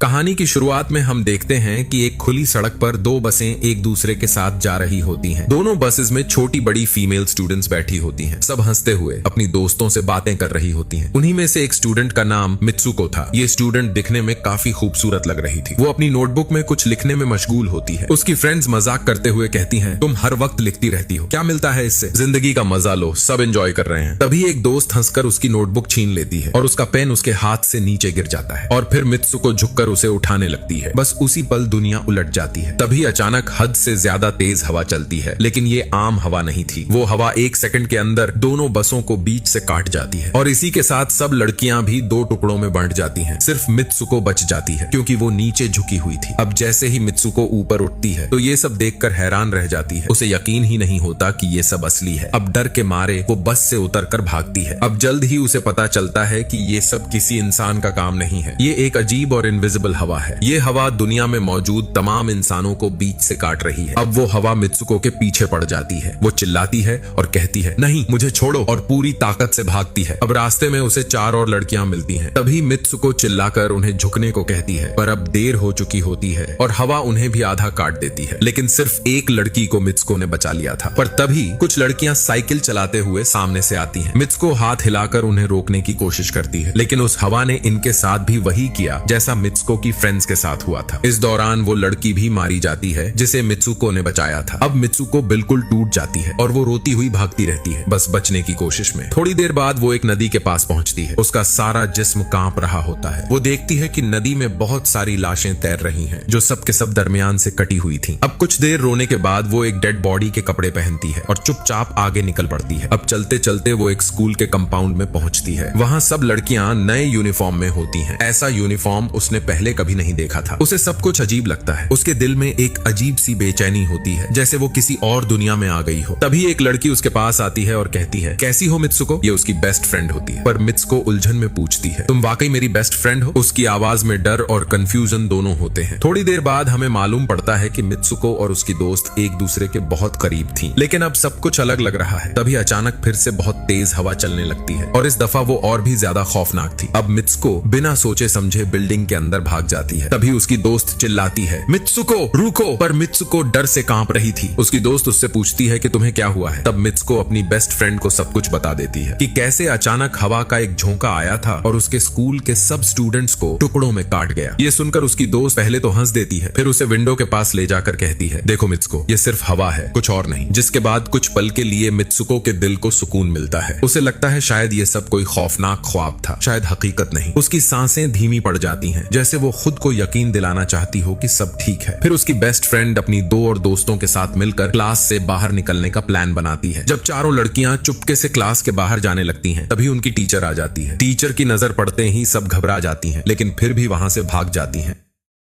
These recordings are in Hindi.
कहानी की शुरुआत में हम देखते हैं कि एक खुली सड़क पर दो बसें एक दूसरे के साथ जा रही होती हैं। दोनों बसेस में छोटी बड़ी फीमेल स्टूडेंट्स बैठी होती हैं। सब हंसते हुए अपनी दोस्तों से बातें कर रही होती हैं। उन्हीं में से एक स्टूडेंट का नाम मित्सुको था। ये स्टूडेंट दिखने में काफी खूबसूरत लग रही थी। वो अपनी नोटबुक में कुछ लिखने में मशगूल होती है। उसकी फ्रेंड्स मजाक करते हुए कहती हैं, तुम हर वक्त लिखती रहती हो, क्या मिलता है इससे? जिंदगी का मजा लो, सब एंजॉय कर रहे हैं। तभी एक दोस्त हंसकर उसकी नोटबुक छीन लेती है और उसका पेन उसके हाथ से नीचे गिर जाता है और फिर मित्सुको झुककर उसे उठाने लगती है। बस उसी पल दुनिया उलट जाती है। तभी अचानक हद से ज्यादा तेज हवा चलती है, लेकिन ये आम हवा नहीं थी। वो हवा एक सेकंड के अंदर दोनों बसों को बीच से काट जाती है और इसी के साथ सब लड़कियां भी दो टुकड़ों में बंट जाती हैं। सिर्फ मित्सुको बच जाती है क्योंकि वो नीचे झुकी हुई थी। अब जैसे ही मित्सुको ऊपर उठती है तो ये सब देखकर हैरान रह जाती है। उसे यकीन ही नहीं होता कि ये सब असली है। अब डर के मारे वो बस से उतरकर भागती है। अब जल्द ही उसे पता चलता है कि ये सब किसी इंसान का काम नहीं है। ये एक अजीब और इनविजिबल हवा है। ये हवा दुनिया में मौजूद तमाम इंसानों को बीच से काट रही है। अब वो हवा मित्सुको के पीछे पड़ जाती है। वो चिल्लाती है और कहती है, नहीं मुझे छोड़ो, और पूरी ताकत से भागती है। अब रास्ते में उसे चार और लड़कियां मिलती हैं। तभी मित्सुको चिल्लाकर उन्हें झुकने को कहती है, पर अब देर हो चुकी होती है और हवा उन्हें भी आधा काट देती है। लेकिन सिर्फ एक लड़की को मित्सुको ने बचा लिया था। पर तभी कुछ लड़कियां साइकिल चलाते हुए सामने से आती हैं। मित्सुको हाथ हिलाकर उन्हें रोकने की कोशिश करती है, लेकिन उस हवा ने इनके साथ भी वही किया जैसा मित्सुको की फ्रेंड्स के साथ हुआ था। इस दौरान वो लड़की भी मारी जाती है जिसे मित्सुको ने बचाया था। अब मित्सुको बिल्कुल टूट जाती है और वो रोती हुई भागती रहती है, बस बचने की कोशिश में। थोड़ी देर बाद वो एक नदी के पास पहुंचती है। उसका सारा जिस्म कांप रहा होता है। वो देखती है कि नदी में बहुत सारी लाशें तैर रही हैं, जो सब के सब दरमियान से कटी हुई थी। अब कुछ देर रोने के बाद वो एक डेड बॉडी के कपड़े पहनती है और चुपचाप आगे निकल पड़ती है। अब चलते चलते वो एक स्कूल के कंपाउंड में पहुंचती है। वहां सब लड़कियां नए यूनिफॉर्म में होती हैं। ऐसा यूनिफॉर्म उसने पहले कभी नहीं देखा था। उसे सब कुछ अजीब लगता है। उसके दिल में एक अजीब सी बेचैनी होती है, जैसे वो किसी और दुनिया में आ गई हो। तभी एक लड़की उसके पास आती है और कहती है, कैसी हो मित्सुको? ये उसकी बेस्ट फ्रेंड होती है। पर मित्सुको उलझन में पूछती है, तुम वाकई मेरी बेस्ट फ्रेंड हो? उसकी आवाज में डर और कंफ्यूजन दोनों होते हैं। थोड़ी देर बाद हमें मालूम पड़ता है कि मित्सुको और उसकी दोस्त एक दूसरे के बहुत करीब थी, लेकिन अब सब कुछ अलग लग रहा है। तभी अचानक फिर से बहुत तेज हवा चलने लगती है और इस दफा वो और भी ज्यादा खौफनाक थी। अब मित्सुको बिना सोचे समझे बिल्डिंग के अंदर भाग जाती है। तभी उसकी दोस्त चिल्लाती है, मित्सुको रुको! पर मित्सुको डर से कांप रही थी। उसकी दोस्त उससे पूछती है कि तुम्हें क्या हुआ है? तब मित्सुको अपनी बेस्ट फ्रेंड को सब कुछ बता देती है कि कैसे अचानक हवा का एक झोंका आया था और उसके स्कूल के सब स्टूडेंट्स को टुकड़ों में काट गया। ये सुनकर उसकी दोस्त पहले तो हंस देती है, फिर उसे विंडो के पास ले जाकर कहती है, देखो मित्सुको, ये सिर्फ हवा है, कुछ और नहीं। जिसके बाद कुछ पल के लिए मित्सुको के दिल को सुकून मिलता है। उसे लगता है शायद ये सब कोई खौफनाक ख्वाब था, शायद हकीकत नहीं। उसकी सांसें धीमी पड़ जाती हैं, जैसे वो खुद को यकीन दिलाना चाहती हो कि सब ठीक है। फिर उसकी बेस्ट फ्रेंड अपनी दो और दोस्तों के साथ मिलकर क्लास से बाहर निकलने का प्लान बनाती है। जब चारों लड़कियां चुपके से क्लास के बाहर जाने लगती हैं, तभी उनकी टीचर आ जाती है। टीचर की नजर पड़ते ही सब घबरा जाती हैं, लेकिन फिर भी वहां से भाग जाती हैं।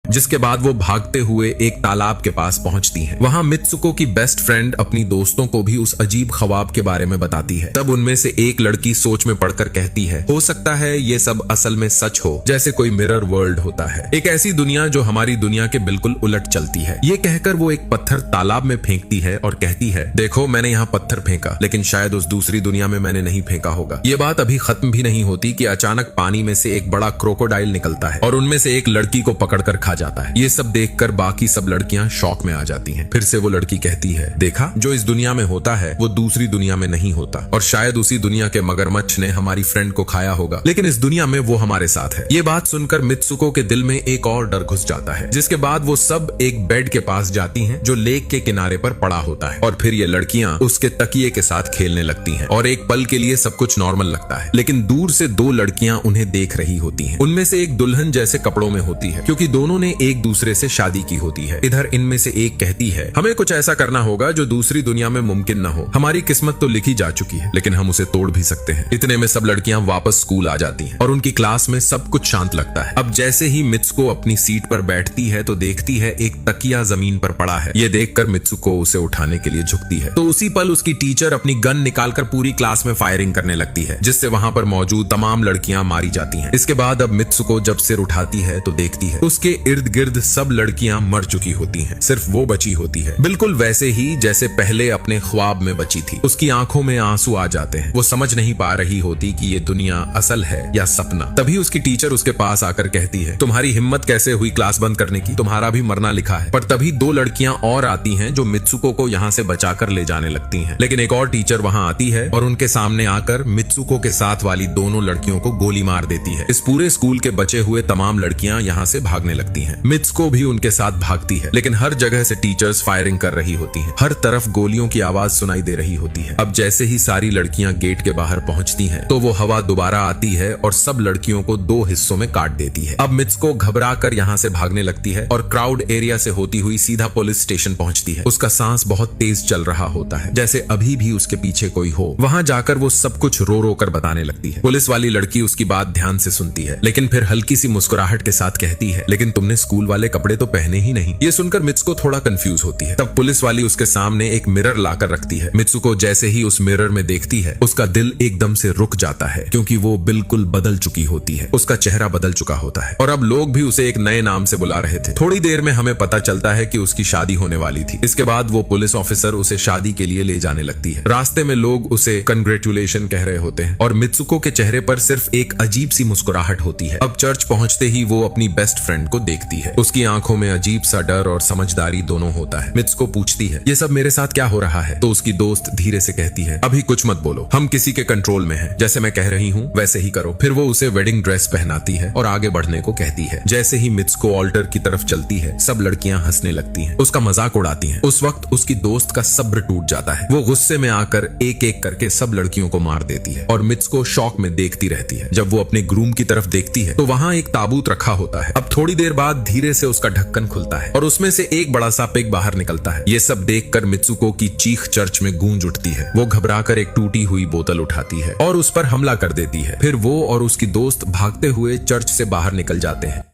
जिसके बाद वो भागते हुए एक तालाब के पास पहुंचती हैं। वहां मित्सुको की बेस्ट फ्रेंड अपनी दोस्तों को भी उस अजीब ख्वाब के बारे में बताती है। तब उनमें से एक लड़की सोच में पड़कर कहती है, हो सकता है ये सब असल में सच हो, जैसे कोई मिरर वर्ल्ड होता है, एक ऐसी दुनिया जो हमारी दुनिया के बिल्कुल उलट चलती है। ये कहकर वो एक पत्थर तालाब में फेंकती है और कहती है, देखो मैंने यहाँ पत्थर फेंका, लेकिन शायद उस दूसरी दुनिया में मैंने नहीं फेंका होगा। ये बात अभी खत्म भी नहीं होती कि अचानक पानी में से एक बड़ा क्रोकोडाइल निकलता है और उनमें से एक लड़की को पकड़कर खा जाता है। ये सब देखकर बाकी सब लड़कियां शॉक में आ जाती हैं। फिर से वो लड़की कहती है, देखा, जो इस दुनिया में होता है वो दूसरी दुनिया में नहीं होता, और शायद उसी दुनिया के मगरमच्छ ने हमारी फ्रेंड को खाया होगा, लेकिन इस दुनिया में वो हमारे साथ है। ये बात सुनकर मित्सुको के दिल में एक और डर घुस जाता है। जिसके बाद वो सब एक बेड के पास जाती हैं जो लेक के किनारे पर पड़ा होता है, और फिर ये लड़कियां उसके तकिए के साथ खेलने लगती हैं और एक पल के लिए सब कुछ नॉर्मल लगता है। लेकिन दूर से दो लड़कियां उन्हें देख रही होती हैं। उनमें से एक दुल्हन जैसे कपड़ों में होती है, क्योंकि दोनों ने एक दूसरे से शादी की होती है। इधर इनमें से एक कहती है, हमें कुछ ऐसा करना होगा जो दूसरी दुनिया में मुमकिन न हो। हमारी किस्मत तो लिखी जा चुकी है, लेकिन हम उसे तोड़ भी सकते हैं। इतने में सब लड़कियां वापस स्कूल आ जाती हैं और उनकी क्लास में सब कुछ शांत लगता है। अब जैसे ही मित्सुको अपनी सीट पर बैठती है तो देखती है एक तकिया जमीन पर पड़ा है। ये देखकर मित्सुको उसे उठाने के लिए झुकती है, तो उसी पल उसकी टीचर अपनी गन निकालकर पूरी क्लास में फायरिंग करने लगती है, जिससे वहां पर मौजूद तमाम लड़कियां मारी जाती हैं। इसके बाद अब मित्सुको जब सिर उठाती है तो देखती है उसके इर्द गिर्द सब लड़कियां मर चुकी होती हैं, सिर्फ वो बची होती है, बिल्कुल वैसे ही जैसे पहले अपने ख्वाब में बची थी। उसकी आंखों में आंसू आ जाते हैं, वो समझ नहीं पा रही होती कि ये दुनिया असल है या सपना। तभी उसकी टीचर उसके पास आकर कहती है, तुम्हारी हिम्मत कैसे हुई क्लास बंद करने की, तुम्हारा भी मरना लिखा है। पर तभी दो लड़कियां और आती हैं जो मित्सुको को यहाँ से बचाकर ले जाने लगती हैं। लेकिन एक और टीचर वहाँ आती है और उनके सामने आकर मित्सुको के साथ वाली दोनों लड़कियों को गोली मार देती है। इस पूरे स्कूल के बचे हुए तमाम लड़कियां यहाँ से भागने लगती हैं। मित्सुको भी उनके साथ भागती है, लेकिन हर जगह से टीचर्स फायरिंग कर रही होती हैं। हर तरफ गोलियों की आवाज सुनाई दे रही होती है। अब जैसे ही सारी लड़कियां गेट के बाहर पहुंचती हैं, तो वो हवा दोबारा आती है और सब लड़कियों को दो हिस्सों में काट देती है। अब मित्सुको घबरा कर यहाँ से भागने लगती है और क्राउड एरिया से होती हुई सीधा पुलिस स्टेशन पहुंचती है। उसका सांस बहुत तेज चल रहा होता है, जैसे अभी भी उसके पीछे कोई हो। वहां जाकर वो सब कुछ रो रो कर बताने लगती है। पुलिस वाली लड़की उसकी बात ध्यान से सुनती है, लेकिन फिर हल्की सी मुस्कुराहट के साथ कहती है, लेकिन तुमने स्कूल वाले कपड़े तो पहने ही नहीं। ये सुनकर मित्सुको थोड़ा कंफ्यूज होती है। तब पुलिस वाली उसके सामने एक मिरर लाकर रखती है। मित्सुको जैसे ही उस मिरर में देखती है, उसका दिल एकदम से रुक जाता है, क्योंकि वो बिल्कुल बदल चुकी होती है। उसका चेहरा बदल चुका होता है और अब लोग भी उसे एक नए नाम से बुला रहे थे। थोड़ी देर में हमें पता चलता है कि उसकी शादी होने वाली थी। इसके बाद वो पुलिस ऑफिसर उसे शादी के लिए ले जाने लगती है। रास्ते में लोग उसे कंग्रेचुलेशन कह रहे होते हैं और मित्सुको के चेहरे पर सिर्फ एक अजीब सी मुस्कुराहट होती है। अब चर्च पहुंचते ही वो अपनी बेस्ट फ्रेंड को देखती है। उसकी आंखों में अजीब सा डर और समझदारी दोनों होता है। मित्सुको पूछती है, ये सब मेरे साथ क्या हो रहा है? तो उसकी दोस्त धीरे से कहती है, अभी कुछ मत बोलो, हम किसी के कंट्रोल में हैं। जैसे मैं कह रही हूँ वैसे ही करो। फिर वो उसे वेडिंग ड्रेस पहनाती है और आगे बढ़ने को कहती है। जैसे ही मित्सुको ऑल्टर की तरफ चलती है, सब लड़कियां हंसने लगती हैं, उसका मजाक उड़ाती हैं। उस वक्त उसकी दोस्त का सब्र टूट जाता है। वो गुस्से में आकर एक एक करके सब लड़कियों को मार देती है और मित्सुको शॉक में देखती रहती है। जब वो अपने ग्रूम की तरफ देखती है तो वहां एक ताबूत रखा होता है। अब थोड़ी देर बाद धीरे से उसका ढक्कन खुलता है और उसमें से एक बड़ा सा पिग बाहर निकलता है। ये सब देखकर मित्सुको की चीख चर्च में गूंज उठती है। वो घबराकर एक टूटी हुई बोतल उठाती है और उस पर हमला कर देती है। फिर वो और उसकी दोस्त भागते हुए चर्च से बाहर निकल जाते हैं।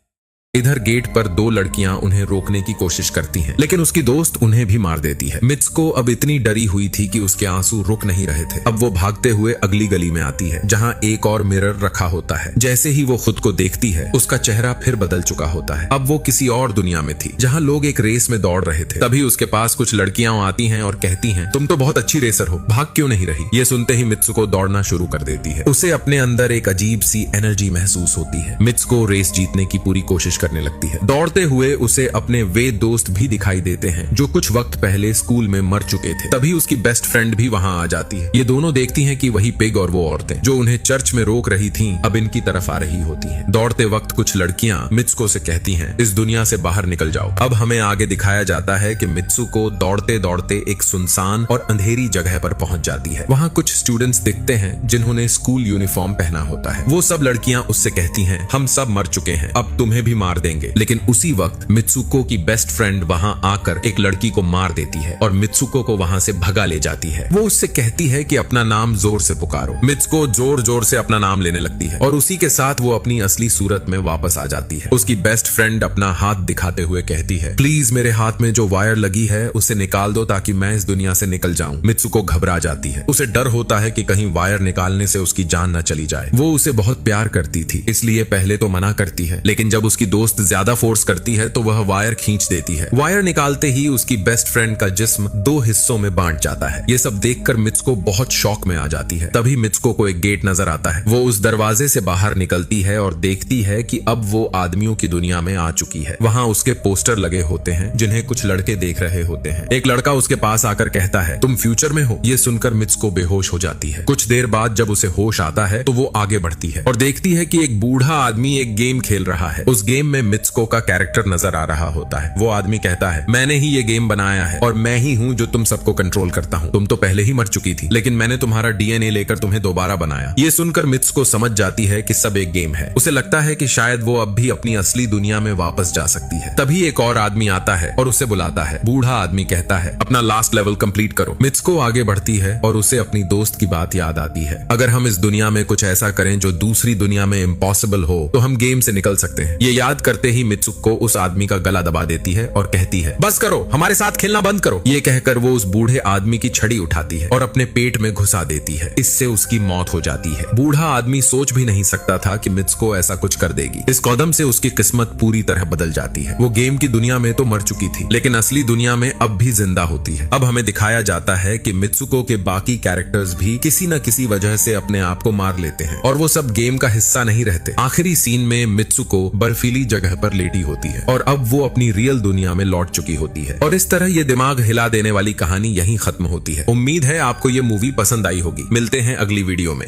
इधर गेट पर दो लड़कियां उन्हें रोकने की कोशिश करती हैं, लेकिन उसकी दोस्त उन्हें भी मार देती है। मित्सुको अब इतनी डरी हुई थी कि उसके आंसू रुक नहीं रहे थे। अब वो भागते हुए अगली गली में आती है, जहां एक और मिरर रखा होता है। जैसे ही वो खुद को देखती है, उसका चेहरा फिर बदल चुका होता है। अब वो किसी और दुनिया में थी, जहां लोग एक रेस में दौड़ रहे थे। तभी उसके पास कुछ लड़कियां आती हैं और कहती हैं, तुम तो बहुत अच्छी रेसर हो, भाग क्यों नहीं रही? ये सुनते ही मित्सुको दौड़ना शुरू कर देती है। उसे अपने अंदर एक अजीब सी एनर्जी महसूस होती है। मित्सुको रेस जीतने की पूरी कोशिश करने लगती है। दौड़ते हुए उसे अपने वे दोस्त भी दिखाई देते हैं, जो कुछ वक्त पहले स्कूल में मर चुके थे। तभी उसकी बेस्ट फ्रेंड भी वहां आ जाती है। ये दोनों देखती हैं कि वही पिग और वो औरतें जो उन्हें चर्च में रोक रही थीं, अब इनकी तरफ आ रही होती हैं। दौड़ते वक्त कुछ लड़कियां मित्सुको से कहती हैं, इस दुनिया से बाहर निकल जाओ। अब हमें आगे दिखाया जाता है कि मित्सुको दौड़ते दौड़ते एक सुनसान और अंधेरी जगह पर पहुंच जाती है। वहां कुछ स्टूडेंट्स दिखते हैं जिन्होंने स्कूल यूनिफॉर्म पहना होता है। वो सब लड़कियां उससे कहती हैं, हम सब मर चुके हैं, अब तुम्हें भी मार देंगे। लेकिन उसी वक्त मित्सुको की बेस्ट फ्रेंड वहां आकर एक लड़की को मार देती है और मित्सुको को वहां से भगा ले जाती है। वो उससे कहती है कि अपना नाम जोर से पुकारो। मित्सुको जोर जोर से अपना नाम लेने लगती है और उसी के साथ वो अपनी असली सूरत में वापस आ जाती है। उसकी बेस्ट फ्रेंड अपना हाथ दिखाते हुए कहती है, प्लीज मेरे हाथ में जो वायर लगी है उसे निकाल दो ताकि मैं इस दुनिया से निकल जाऊं। मित्सुको घबरा जाती है। उसे डर होता है कि कहीं वायर निकालने से उसकी जान न चली जाए। वो उसे बहुत प्यार करती थी, इसलिए पहले तो मना करती है, लेकिन जब उसकी दोस्त ज्यादा फोर्स करती है तो वह वायर खींच देती है। वायर निकालते ही उसकी बेस्ट फ्रेंड का जिस्म दो हिस्सों में बांट जाता है। ये सब देखकर मित्सुको बहुत शॉक में आ जाती है। तभी मित्सुको को एक गेट नजर आता है। वो उस दरवाजे से बाहर निकलती है और देखती है कि अब वो आदमियों की दुनिया में आ चुकी है। वहां उसके पोस्टर लगे होते हैं जिन्हें कुछ लड़के देख रहे होते हैं। एक लड़का उसके पास आकर कहता है, तुम फ्यूचर में हो? ये सुनकर मित्सुको बेहोश हो जाती है। कुछ देर बाद जब उसे होश आता है तो वो आगे बढ़ती है और देखती है कि एक बूढ़ा आदमी एक गेम खेल रहा है। उस गेम में मित्सुको का कैरेक्टर नजर आ रहा होता है। वो आदमी कहता है, मैंने ही ये गेम बनाया है और मैं ही हूँ जो तुम सबको कंट्रोल करता हूँ। तुम तो पहले ही मर चुकी थी, लेकिन मैंने तुम्हारा डीएनए लेकर तुम्हें दोबारा बनाया। ये सुनकर मित्सुको समझ जाती है कि सब एक गेम है। उसे लगता है कि शायद वो अब भी अपनी असली दुनिया में वापस जा सकती है। तभी एक और आदमी आता है और उसे बुलाता है। बूढ़ा आदमी कहता है, अपना लास्ट लेवल कंप्लीट करो। मित्सुको आगे बढ़ती है और उसे अपनी दोस्त की बात याद आती है। अगर हम इस दुनिया में कुछ ऐसा करें जो दूसरी दुनिया में इम्पॉसिबल हो तो हम गेम से निकल सकते हैं। ये याद याद करते ही मित्सुको उस आदमी का गला दबा देती है और कहती है, बस करो, हमारे साथ खेलना बंद करो। ये कहकर वो उस बूढ़े आदमी की छड़ी उठाती है और अपने पेट में घुसा देती है। इससे उसकी मौत हो जाती है। बूढ़ा आदमी सोच भी नहीं सकता था कि मित्सुको ऐसा कुछ कर देगी। इस कदम से उसकी किस्मत पूरी तरह बदल जाती है। वो गेम की दुनिया में तो मर चुकी थी, लेकिन असली दुनिया में अब भी जिंदा होती है। अब हमें दिखाया जाता है कि मित्सुको के बाकी कैरेक्टर्स भी किसी न किसी वजह से अपने आप को मार लेते हैं और वो सब गेम का हिस्सा नहीं रहते। आखिरी सीन में मित्सुको बर्फीली जगह पर लेटी होती है और अब वो अपनी रियल दुनिया में लौट चुकी होती है। और इस तरह ये दिमाग हिला देने वाली कहानी यहीं खत्म होती है। उम्मीद है आपको ये मूवी पसंद आई होगी। मिलते हैं अगली वीडियो में।